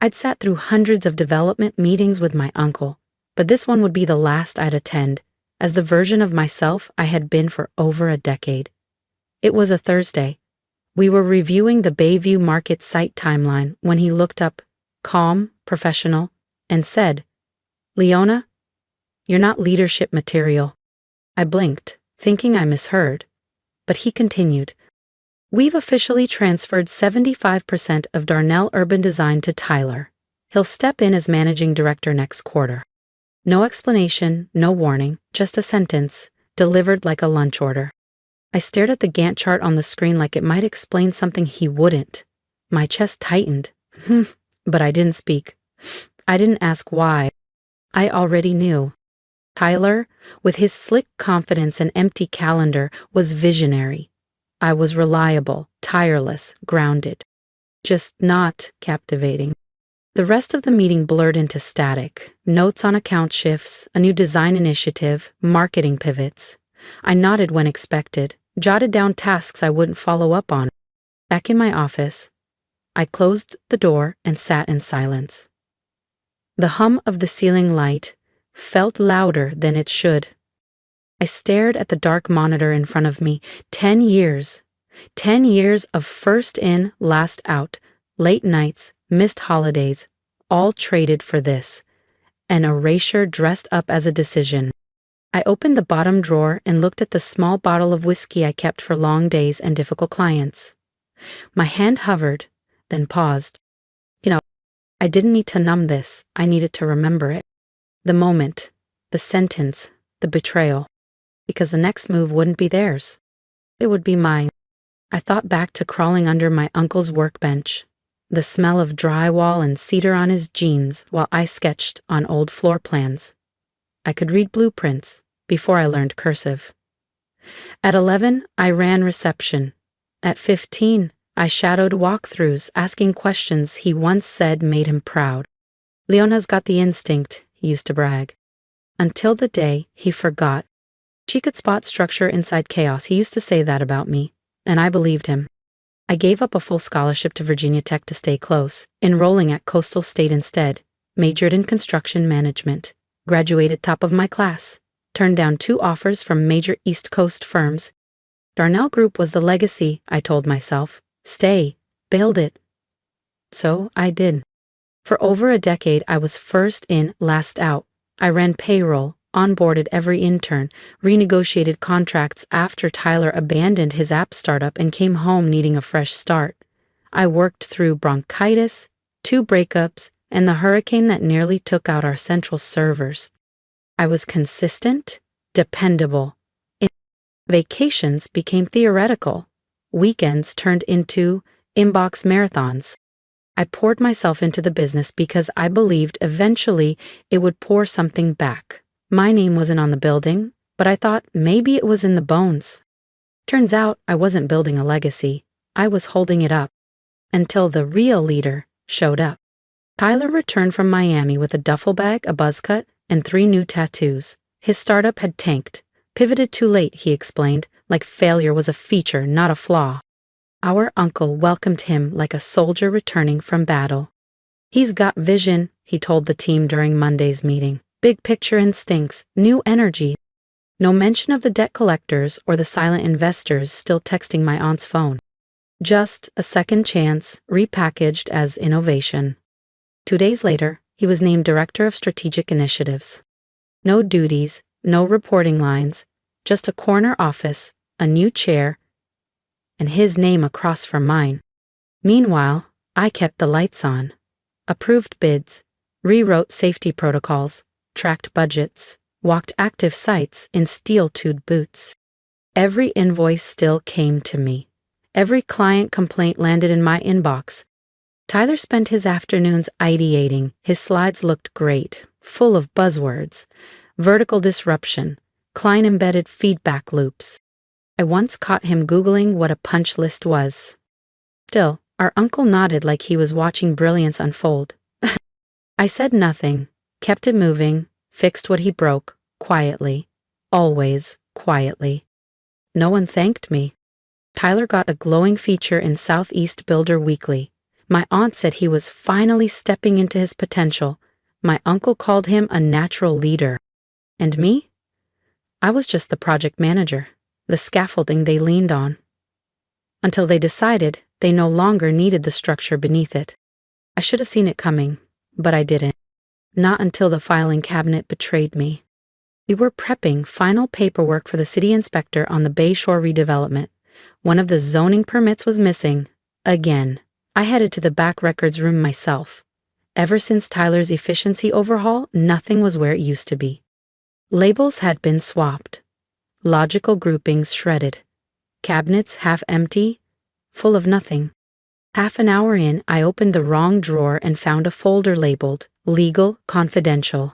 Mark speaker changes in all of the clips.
Speaker 1: I'd sat through hundreds of development meetings with my uncle, but this one would be the last I'd attend, as the version of myself I had been for over a decade. It was a Thursday. We were reviewing the Bayview Market site timeline when he looked up, calm, professional, and said, "Leona, you're not leadership material." I blinked, thinking I misheard. But he continued, "We've officially transferred 75% of Darnell Urban Design to Tyler. He'll step in as managing director next quarter." No explanation, no warning, just a sentence, delivered like a lunch order. I stared at the Gantt chart on the screen like it might explain something he wouldn't. My chest tightened. But I didn't speak. I didn't ask why. I already knew. Tyler, with his slick confidence and empty calendar, was visionary. I was reliable, tireless, grounded. Just not captivating. The rest of the meeting blurred into static. Notes on account shifts, a new design initiative, marketing pivots. I nodded when expected, jotted down tasks I wouldn't follow up on. Back in my office, I closed the door and sat in silence. The hum of the ceiling light felt louder than it should. I stared at the dark monitor in front of me. 10 years. 10 years of first in, last out, late nights, missed holidays, all traded for this. An erasure dressed up as a decision. I opened the bottom drawer and looked at the small bottle of whiskey I kept for long days and difficult clients. My hand hovered, then paused. I didn't need to numb this. I needed to remember it. The moment, the sentence, the betrayal. Because the next move wouldn't be theirs. It would be mine. I thought back to crawling under my uncle's workbench, the smell of drywall and cedar on his jeans while I sketched on old floor plans. I could read blueprints before I learned cursive. At 11, I ran reception. At 15, I shadowed walkthroughs, asking questions he once said made him proud. "Leona's got the instinct," he used to brag. Until the day he forgot. She could spot structure inside chaos. He used to say that about me, and I believed him. I gave up a full scholarship to Virginia Tech to stay close, enrolling at Coastal State instead, majored in construction management, graduated top of my class, turned down 2 offers from major East Coast firms. Darnell Group was the legacy, I told myself. Stay, build it. So I did. For over a decade, I was first in, last out. I ran payroll, onboarded every intern, renegotiated contracts after Tyler abandoned his app startup and came home needing a fresh start. I worked through bronchitis, 2 breakups, and the hurricane that nearly took out our central servers. I was consistent, dependable. Vacations became theoretical. Weekends turned into inbox marathons. I poured myself into the business because I believed eventually it would pour something back. My name wasn't on the building, but I thought maybe it was in the bones. Turns out I wasn't building a legacy. I was holding it up. Until the real leader showed up. Tyler returned from Miami with a duffel bag, a buzz cut, and 3 new tattoos. His startup had tanked. Pivoted too late, he explained, like failure was a feature, not a flaw. Our uncle welcomed him like a soldier returning from battle. "He's got vision," he told the team during Monday's meeting. "Big picture instincts, new energy." No mention of the debt collectors or the silent investors still texting my aunt's phone. Just a second chance, repackaged as innovation. 2 days later, he was named Director of Strategic Initiatives. No duties, no reporting lines, just a corner office, a new chair, and his name across from mine. Meanwhile, I kept the lights on. Approved bids, rewrote safety protocols, tracked budgets, walked active sites in steel-toed boots. Every invoice still came to me. Every client complaint landed in my inbox. Tyler spent his afternoons ideating. His slides looked great, full of buzzwords. Vertical disruption, client-embedded feedback loops. I once caught him Googling what a punch list was. Still, our uncle nodded like he was watching brilliance unfold. I said nothing, kept it moving, fixed what he broke, quietly, always quietly. No one thanked me. Tyler got a glowing feature in Southeast Builder Weekly, My aunt said he was finally stepping into his potential. My uncle called him a natural leader. And me? I was just the project manager, the scaffolding they leaned on. Until they decided they no longer needed the structure beneath it. I should have seen it coming, but I didn't. Not until the filing cabinet betrayed me. We were prepping final paperwork for the city inspector on the Bayshore redevelopment. One of the zoning permits was missing. Again. I headed to the back records room myself. Ever since Tyler's efficiency overhaul, nothing was where it used to be. Labels had been swapped. Logical groupings shredded. Cabinets half empty, full of nothing. Half an hour in, I opened the wrong drawer and found a folder labeled Legal Confidential.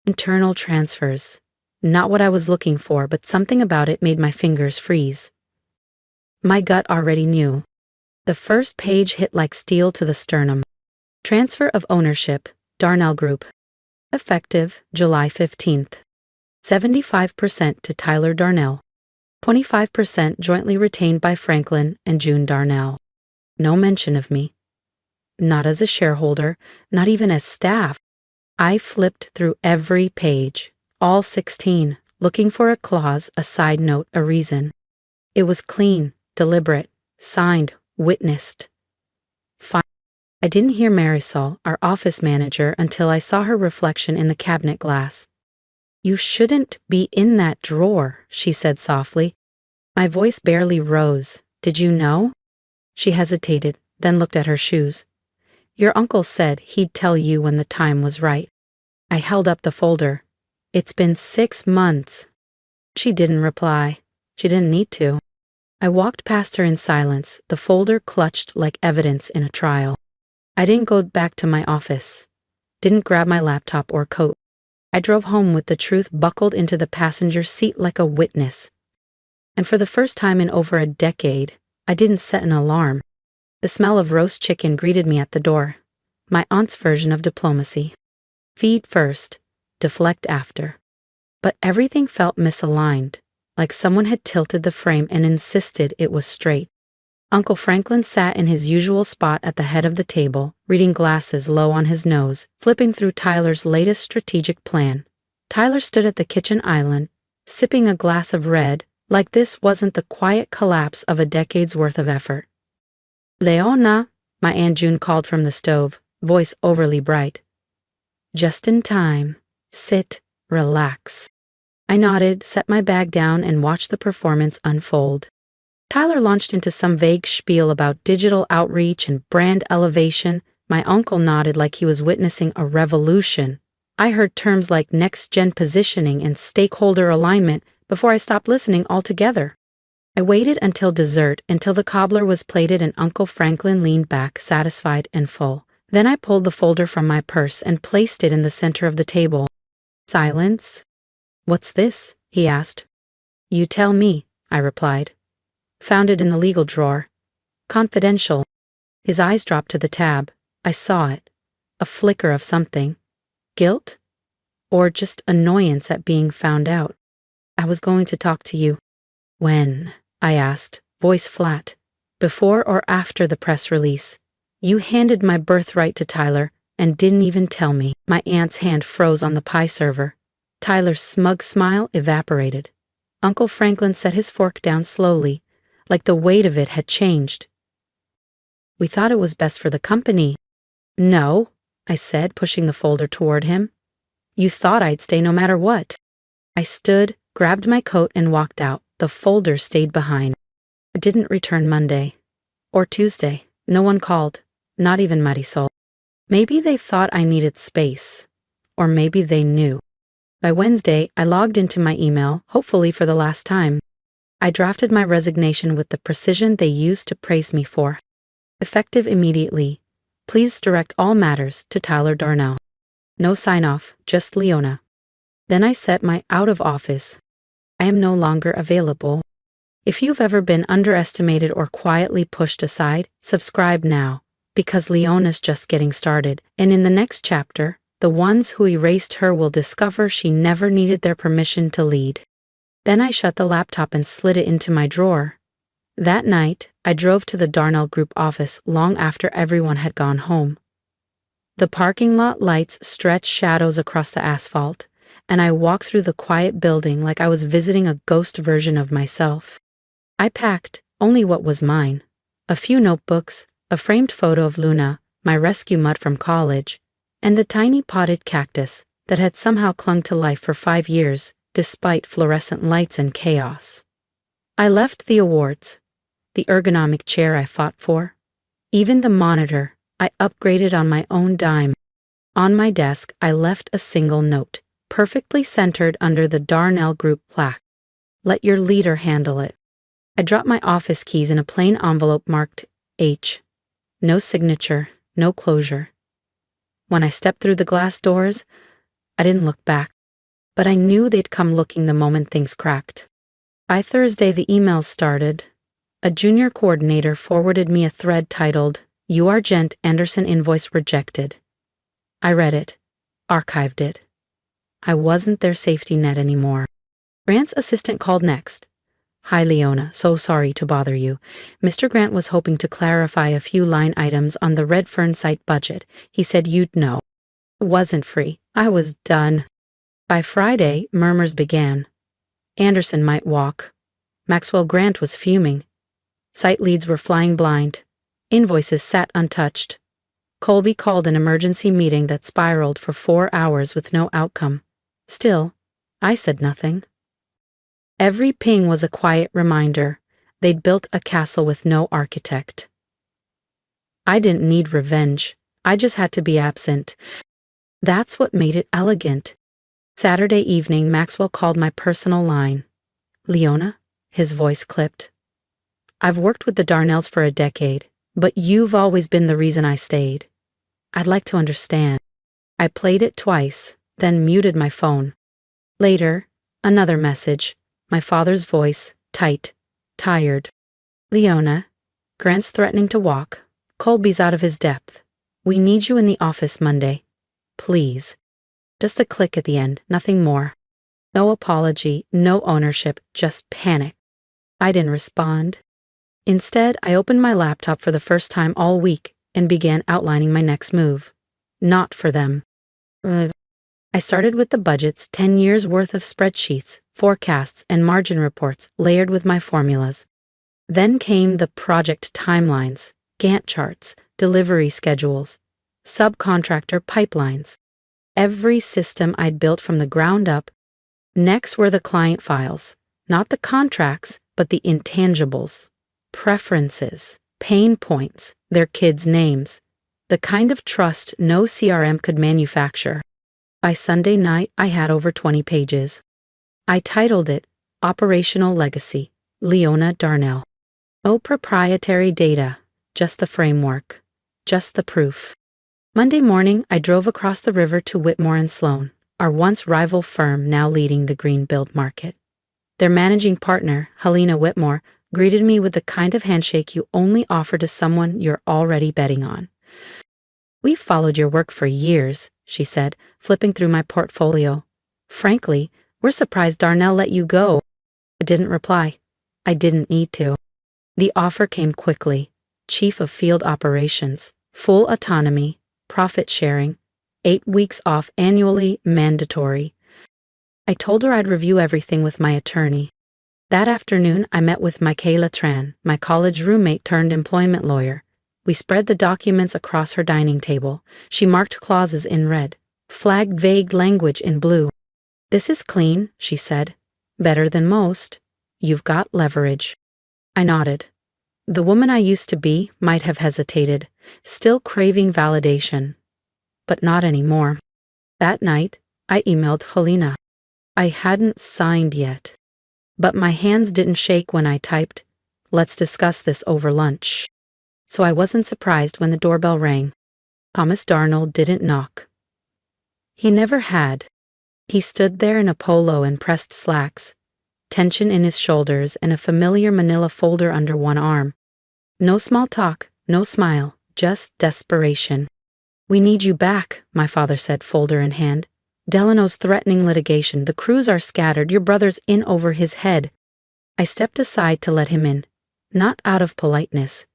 Speaker 1: Internal transfers. Not what I was looking for, but something about it made my fingers freeze. My gut already knew. The first page hit like steel to the sternum. Transfer of ownership, Darnell Group. Effective July 15th. 75% to Tyler Darnell. 25% jointly retained by Franklin and June Darnell. No mention of me. Not as a shareholder, not even as staff. I flipped through every page, all 16, looking for a clause, a side note, a reason. It was clean, deliberate, signed, witnessed. Fine. I didn't hear Marisol, our office manager, until I saw her reflection in the cabinet glass. "You shouldn't be in that drawer," she said softly. My voice barely rose. "Did you know?" She hesitated, then looked at her shoes. "Your uncle said he'd tell you when the time was right." I held up the folder. "It's been 6 months." She didn't reply. She didn't need to. I walked past her in silence, the folder clutched like evidence in a trial. I didn't go back to my office. Didn't grab my laptop or coat. I drove home with the truth buckled into the passenger seat like a witness. And for the first time in over a decade, I didn't set an alarm. The smell of roast chicken greeted me at the door. My aunt's version of diplomacy. Feed first, deflect after. But everything felt misaligned, like someone had tilted the frame and insisted it was straight. Uncle Franklin sat in his usual spot at the head of the table, reading glasses low on his nose, flipping through Tyler's latest strategic plan. Tyler stood at the kitchen island, sipping a glass of red, like this wasn't the quiet collapse of a decade's worth of effort. "Leona," my Aunt June called from the stove, voice overly bright. "Just in time. Sit, relax." I nodded, set my bag down, and watched the performance unfold. Tyler launched into some vague spiel about digital outreach and brand elevation. My uncle nodded like he was witnessing a revolution. I heard terms like next-gen positioning and stakeholder alignment before I stopped listening altogether. I waited until dessert, until the cobbler was plated and Uncle Franklin leaned back, satisfied and full. Then I pulled the folder from my purse and placed it in the center of the table. Silence. "What's this?" he asked. "You tell me," I replied. "Found it in the legal drawer. Confidential." His eyes dropped to the tab. I saw it. A flicker of something. Guilt? Or just annoyance at being found out. "I was going to talk to you." "When?" I asked, voice flat. "Before or after the press release? You handed my birthright to Tyler and didn't even tell me." My aunt's hand froze on the pie server. Tyler's smug smile evaporated. Uncle Franklin set his fork down slowly, like the weight of it had changed. "We thought it was best for the company." "No," I said, pushing the folder toward him. "You thought I'd stay no matter what." I stood, grabbed my coat, and walked out. The folder stayed behind. I didn't return Monday. Or Tuesday. No one called. Not even Marisol. Maybe they thought I needed space. Or maybe they knew. By Wednesday, I logged into my email, hopefully for the last time. I drafted my resignation with the precision they used to praise me for. Effective immediately. Please direct all matters to Tyler Darnell. No sign-off, just Leona. Then I set my out of office. I am no longer available. If you've ever been underestimated or quietly pushed aside, subscribe now, because Leona's just getting started, and in the next chapter, the ones who erased her will discover she never needed their permission to lead. Then I shut the laptop and slid it into my drawer. That night, I drove to the Darnell Group office long after everyone had gone home. The parking lot lights stretched shadows across the asphalt, and I walked through the quiet building like I was visiting a ghost version of myself. I packed only what was mine: a few notebooks, a framed photo of Luna, my rescue mutt from college, and the tiny potted cactus that had somehow clung to life for 5 years, despite fluorescent lights and chaos. I left the awards, the ergonomic chair I fought for, even the monitor I upgraded on my own dime. On my desk, I left a single note, perfectly centered under the Darnell Group plaque. Let your leader handle it. I dropped my office keys in a plain envelope marked H. No signature, no closure. When I stepped through the glass doors, I didn't look back, but I knew they'd come looking the moment things cracked. By Thursday, the emails started. A junior coordinator forwarded me a thread titled, "You are Gent Anderson invoice rejected." I read it, archived it. I wasn't their safety net anymore. Grant's assistant called next. "Hi, Leona, so sorry to bother you. Mr. Grant was hoping to clarify a few line items on the Redfern site budget. He said you'd know." It wasn't free. I was done. By Friday, murmurs began. Anderson might walk. Maxwell Grant was fuming. Site leads were flying blind. Invoices sat untouched. Colby called an emergency meeting that spiraled for 4 hours with no outcome. Still, I said nothing. Every ping was a quiet reminder they'd built a castle with no architect. I didn't need revenge. I just had to be absent. That's what made it elegant. Saturday evening, Maxwell called my personal line. "Leona?" His voice clipped. "I've worked with the Darnells for a decade, but you've always been the reason I stayed. I'd like to understand." I played it twice, then muted my phone. Later, another message. My father's voice, tight, tired. "Leona, Grant's threatening to walk. Colby's out of his depth. We need you in the office Monday. Please." Just a click at the end, nothing more. No apology, no ownership, just panic. I didn't respond. Instead, I opened my laptop for the first time all week and began outlining my next move. Not for them. I started with the budget's 10 years' worth of spreadsheets, forecasts, and margin reports layered with my formulas. Then came the project timelines, Gantt charts, delivery schedules, subcontractor pipelines. Every system I'd built from the ground up. Next were the client files, not the contracts, but the intangibles, preferences, pain points, their kids' names, the kind of trust no CRM could manufacture. By Sunday night, I had over 20 pages. I titled it Operational Legacy, Leona Darnell. No proprietary data, just the framework, just the proof. Monday morning, I drove across the river to Whitmore and Sloan, our once rival firm now leading the green build market. Their managing partner, Helena Whitmore, greeted me with the kind of handshake you only offer to someone you're already betting on. "We've followed your work for years," she said, flipping through my portfolio. "Frankly, we're surprised Darnell let you go." I didn't reply. I didn't need to. The offer came quickly. Chief of Field Operations, full autonomy, profit sharing, 8 weeks off annually, mandatory. I told her I'd review everything with my attorney. That afternoon, I met with Michaela Tran, my college roommate turned employment lawyer. We spread the documents across her dining table. She marked clauses in red, flagged vague language in blue. "This is clean," she said. "Better than most. You've got leverage." I nodded. The woman I used to be might have hesitated, still craving validation. But not anymore. That night, I emailed Helena. I hadn't signed yet. But my hands didn't shake when I typed, "Let's discuss this over lunch." So I wasn't surprised when the doorbell rang. Thomas Darnell didn't knock. He never had. He stood there in a polo and pressed slacks, tension in his shoulders and a familiar manila folder under one arm. No small talk, no smile, just desperation. "We need you back," my father said, folder in hand. "Delano's threatening litigation. The crews are scattered. Your brother's in over his head." I stepped aside to let him in. not out of politeness,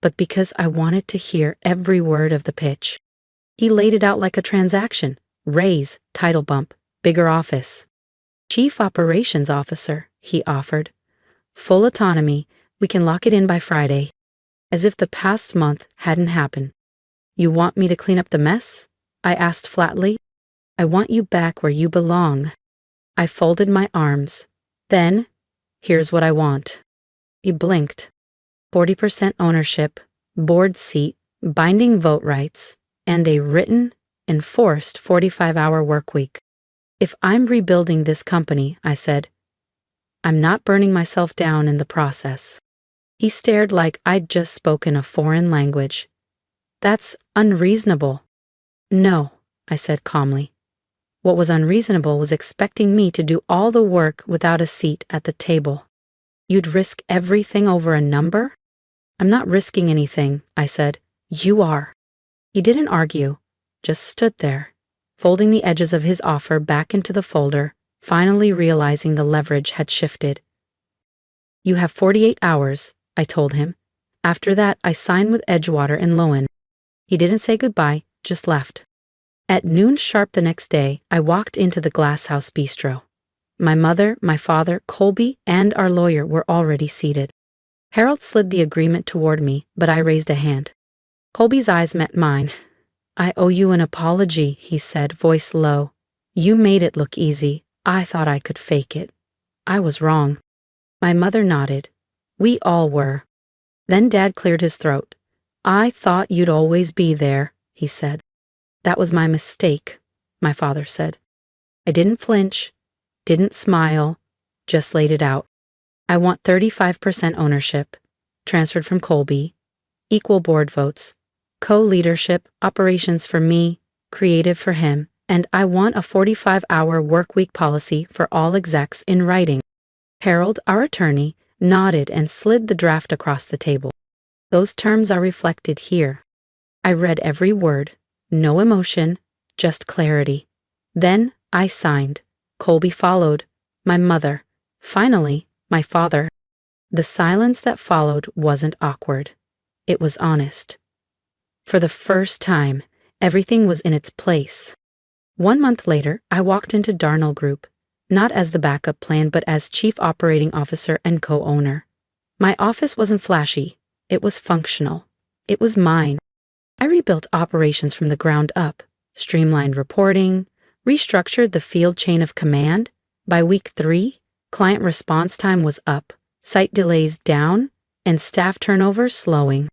Speaker 1: but because I wanted to hear every word of the pitch. He laid it out like a transaction: raise, title bump, bigger office. Chief Operations Officer, he offered. Full autonomy, we can lock it in by Friday. As if the past month hadn't happened. You want me to clean up the mess? I asked flatly. I want you back where you belong. I folded my arms. Then, here's what I want. He blinked. 40% ownership, board seat, binding vote rights, and a written, enforced 45-hour work week. If I'm rebuilding this company, I said, I'm not burning myself down in the process. He stared like I'd just spoken a foreign language. That's unreasonable. No, I said calmly. What was unreasonable was expecting me to do all the work without a seat at the table. You'd risk everything over a number? I'm not risking anything, I said. You are. He didn't argue, just stood there, folding the edges of his offer back into the folder, finally realizing the leverage had shifted. You have 48 hours, I told him. After that, I signed with Edgewater and Lowen. He didn't say goodbye, just left. At noon sharp the next day, I walked into the Glasshouse Bistro. My mother, my father, Colby, and our lawyer were already seated. Harold slid the agreement toward me, but I raised a hand. Colby's eyes met mine. I owe you an apology, he said, voice low. You made it look easy. I thought I could fake it. I was wrong. My mother nodded. We all were. Then Dad cleared his throat. I thought you'd always be there, he said. That was my mistake, my father said. I didn't flinch, didn't smile, just laid it out. I want 35% ownership, transferred from Colby, equal board votes, co-leadership, operations for me, creative for him, and I want a 45-hour workweek policy for all execs in writing. Harold, our attorney, nodded and slid the draft across the table. Those terms are reflected here. I read every word, no emotion, just clarity. Then I signed. Colby followed. My mother. Finally, my father. The silence that followed wasn't awkward. It was honest. For the first time, everything was in its place. 1 month later, I walked into Darnell Group, not as the backup plan but as chief operating officer and co-owner. My office wasn't flashy. It was functional. It was mine. I rebuilt operations from the ground up, streamlined reporting, restructured the field chain of command. By week 3, client response time was up, site delays down, and staff turnover slowing.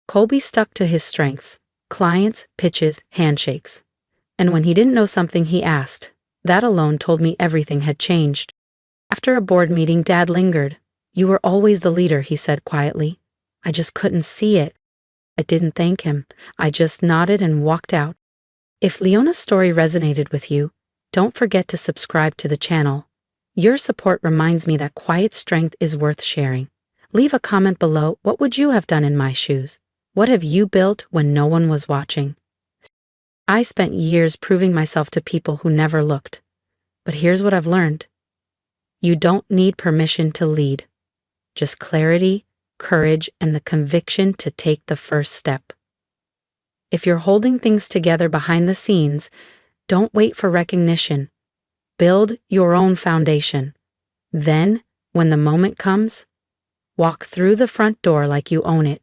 Speaker 1: Colby stuck to his strengths: clients, pitches, handshakes. And when he didn't know something, he asked. That alone told me everything had changed. After a board meeting, Dad lingered. You were always the leader, he said quietly. I just couldn't see it. I didn't thank him. I just nodded and walked out. If Leona's story resonated with you, don't forget to subscribe to the channel. Your support reminds me that quiet strength is worth sharing. Leave a comment below. What would you have done in my shoes? What have you built when no one was watching? I spent years proving myself to people who never looked. But here's what I've learned. You don't need permission to lead. Just clarity, courage, and the conviction to take the first step. If you're holding things together behind the scenes, don't wait for recognition. Build your own foundation. Then, when the moment comes, walk through the front door like you own it.